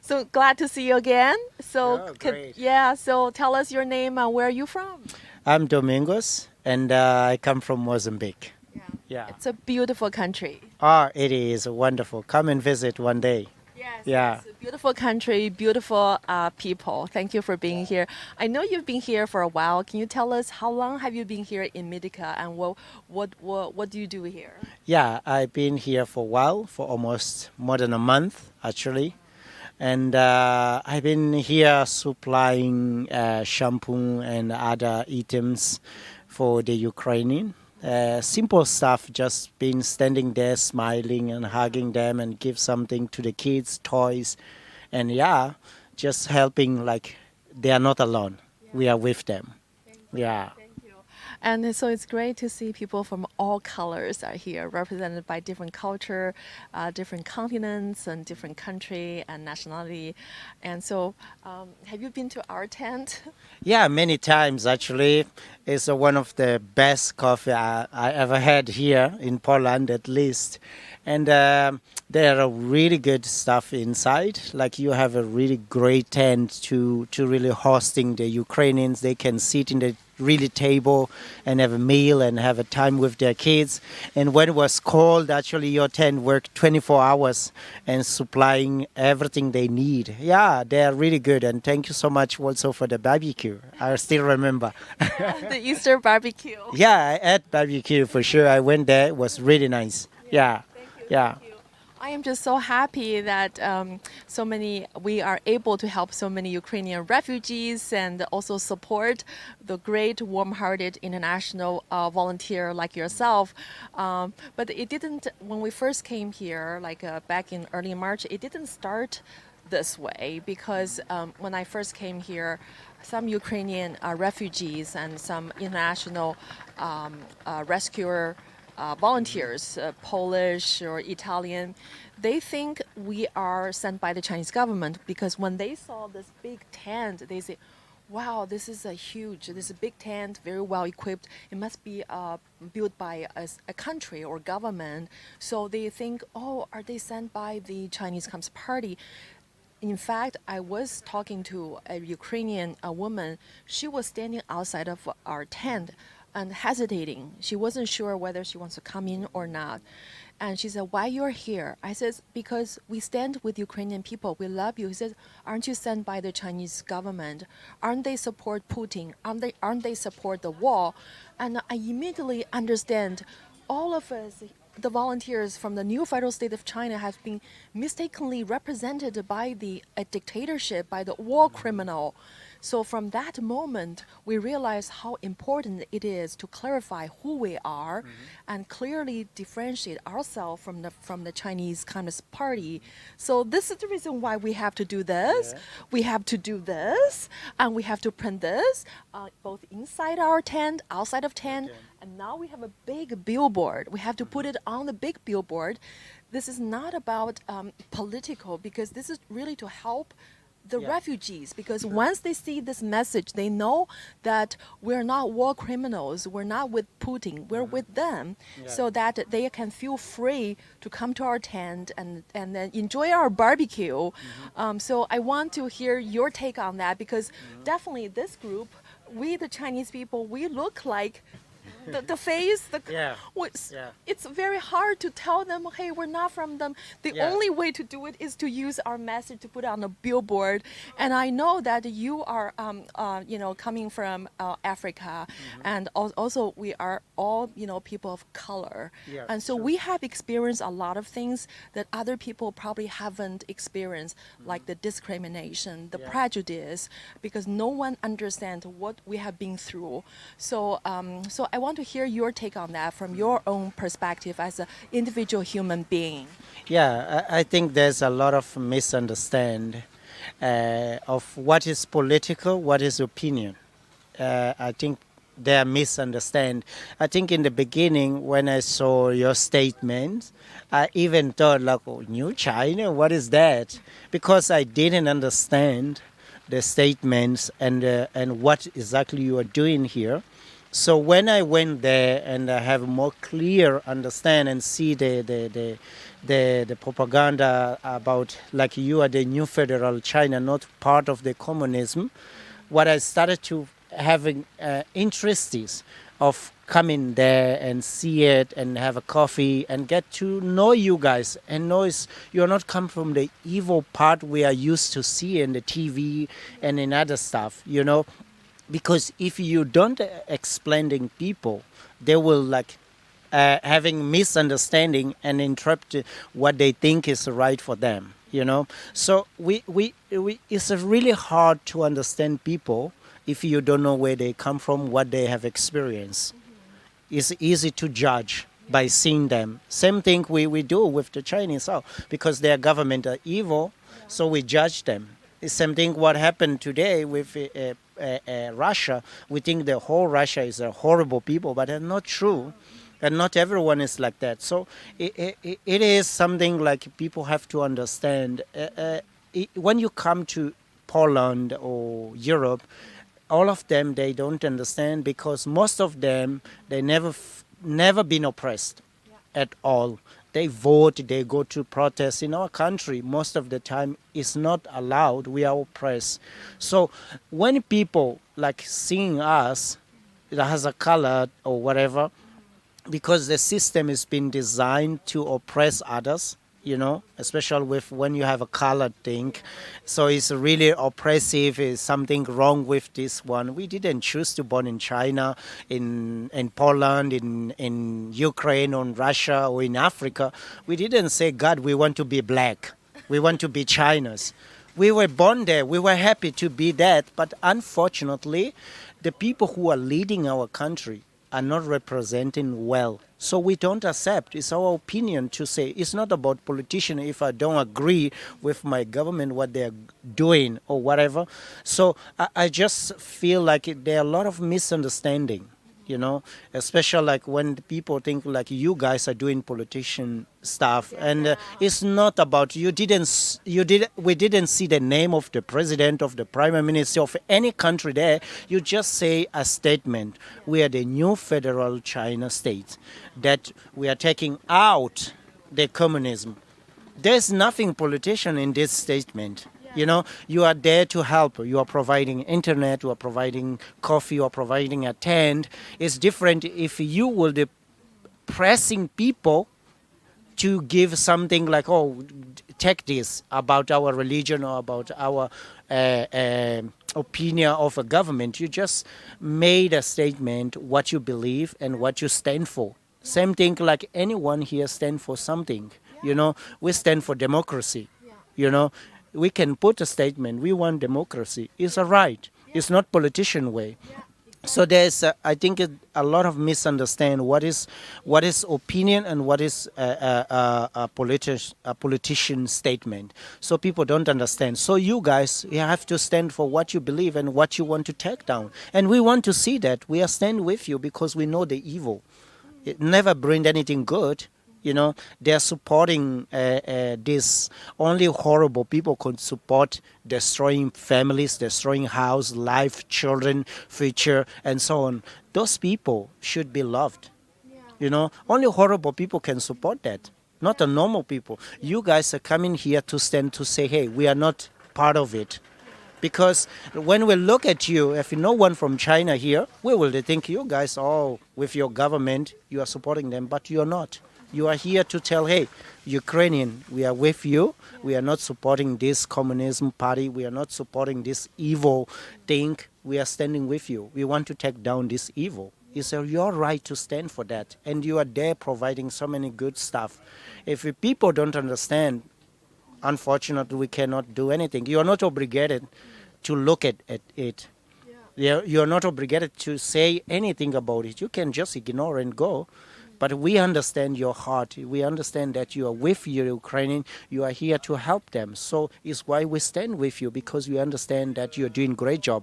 So glad to see you again. Oh, great. So tell us your name and where are you from? I'm Domingos, and I come from Mozambique. Yeah. Yeah. It's a beautiful country. It is wonderful. Come and visit one day. Yes, Yeah. yes, a beautiful country, beautiful people. Thank you for being here. I know you've been here for a while. Can you tell us how long have you been here in Midica and what do you do here? Yeah, I've been here for a while, for almost more than a month, actually. And I've been here supplying shampoo and other items for the Ukrainian. Simple stuff, just been standing there smiling and hugging them and give something to the kids, toys. And yeah, just helping like they are not alone. We are with them. Yeah. Thank you. And so it's great to see people from all colors are here, represented by different culture, different continents, and different country and nationality. And so, have you been to our tent? Yeah, many times actually. It's one of the best coffee I ever had here in Poland, at least. And there are really good stuff inside. Like you have a really great tent to really hosting the Ukrainians. They can sit in the really table and have a meal and have a time with their kids. And when it was cold, actually your tent worked 24 hours and supplying everything they need. Yeah, they are really good. And thank you so much also for the barbecue. I still remember. The Easter barbecue. Yeah, I ate barbecue for sure. I went there. It was really nice. Yeah, Thank you. yeah. Thank you. I am just so happy that we are able to help so many Ukrainian refugees and also support the great, warm-hearted international volunteer like yourself. But it didn't, when we first came here, back in early March, it didn't start this way because when I first came here, some Ukrainian refugees and some international rescuer volunteers, Polish or Italian, they think we are sent by the Chinese government because when they saw this big tent, they say, wow, this is a big tent, very well equipped. It must be built by a country or government. So they think, oh, are they sent by the Chinese Communist Party? In fact, I was talking to a Ukrainian woman. She was standing outside of our tent and hesitating. She wasn't sure whether she wants to come in or not. And she said, why you're here? I said, because we stand with Ukrainian people. We love you. He said, aren't you sent by the Chinese government? Aren't they support Putin? Aren't they support the war? And I immediately understand all of us, the volunteers from the new federal state of China, have been mistakenly represented by a dictatorship, by the war criminal. So from that moment, we realized how important it is to clarify who we are and clearly differentiate ourselves from the Chinese Communist Party. So this is the reason why we have to do this. Yeah. We have to do this, and we have to print this, both inside our tent, outside of tent, Okay. and now we have a big billboard. We have to put it on the big billboard. This is not about political, because this is really to help the Yeah. refugees, because once they see this message, they know that we're not war criminals, we're not with Putin, we're with them, Yeah. so that they can feel free to come to our tent and then enjoy our barbecue. So I want to hear your take on that, because definitely this group, we the Chinese people, we look like the face, Yeah. what's- Yeah. it's very hard to tell them, hey, we're not from them. The Yeah. only way to do it is to use our message to put on a billboard. And I know that you are, coming from Africa, and also we are all, people of color. Yeah, And so sure. we have experienced a lot of things that other people probably haven't experienced, like the discrimination, the Yeah. prejudice, because no one understands what we have been through. So, so I want to hear your take on that from your own perspective as an individual human being. Yeah, I think there's a lot of misunderstand of what is political, what is opinion. I think they are misunderstand. I think in the beginning when I saw your statement, I even thought like, oh, New China, what is that? Because I didn't understand the statements and what exactly you are doing here. So when I went there and I have a more clear understand and see the propaganda about like you are the new federal China, not part of the communism, what I started to having interest is of coming there and see it and have a coffee and get to know you guys and know you're not come from the evil part we are used to see in the TV and in other stuff, you know, because if you don't explaining people, they will like having misunderstanding and interpret what they think is right for them, you know. So we it's really hard to understand people if you don't know where they come from, what they have experienced. It's easy to judge by seeing them. Same thing we do with the Chinese, because their government are evil, so we judge them. It's same thing what happened today with Russia. We think the whole Russia is a horrible people, but that's not true. And not everyone is like that. So it is something like people have to understand. When you come to Poland or Europe, all of them they don't understand because most of them they never been oppressed at all. They vote, they go to protest. In our country, most of the time it's not allowed. We are oppressed. So when people like seeing us that has a color or whatever, because the system has been designed to oppress others, you know, especially with when you have a colored thing. So it's really oppressive. Is something wrong with this one? We didn't choose to born in China, in Poland, in Ukraine, or in Russia, or in Africa. We didn't say, God, we want to be black. We want to be Chinas. We were born there. We were happy to be that. But unfortunately, the people who are leading our country are not representing well. So we don't accept. It's our opinion to say it's not about politicians if I don't agree with my government, what they're doing or whatever. So I just feel like there are a lot of misunderstanding, you know, especially like when people think like you guys are doing politician stuff, and it's not about we didn't see the name of the president, of the prime minister of any country there. You just say a statement: we are the new federal China state, that we are taking out the communism. There's nothing politician in this statement. You know, you are there to help. You are providing internet, you are providing coffee, you are providing a tent. It's different if you will be pressing people to give something like, oh, take this about our religion or about our opinion of a government. You just made a statement, what you believe and what you stand for. Same thing like anyone here stand for something. You know, we stand for democracy. You know, we can put a statement, we want democracy. It's a right. It's not politician way. So there's, I think, a lot of misunderstand what is opinion and what is a politician statement. So people don't understand. So you guys, you have to stand for what you believe and what you want to take down. And we want to see that. We are stand with you because we know the evil. It never brings anything good. You know, they're supporting this. Only horrible people could support destroying families, destroying house, life, children, future, and so on. Those people should be loved. You know, only horrible people can support that, not the normal people. You guys are coming here to stand to say, hey, we are not part of it. Because when we look at you, if no one from China here, we will think you guys, oh, with your government, you are supporting them, but you're not. You are here to tell, hey, Ukrainian, we are with you. We are not supporting this communism party. We are not supporting this evil thing. We are standing with you. We want to take down this evil. It's your right to stand for that. And you are there providing so many good stuff. If people don't understand, unfortunately, we cannot do anything. You are not obligated to look at it. You are not obligated to say anything about it. You can just ignore and go. But we understand your heart. We understand that you are with your Ukrainian. You are here to help them. So it's why we stand with you, because we understand that you're doing a great job.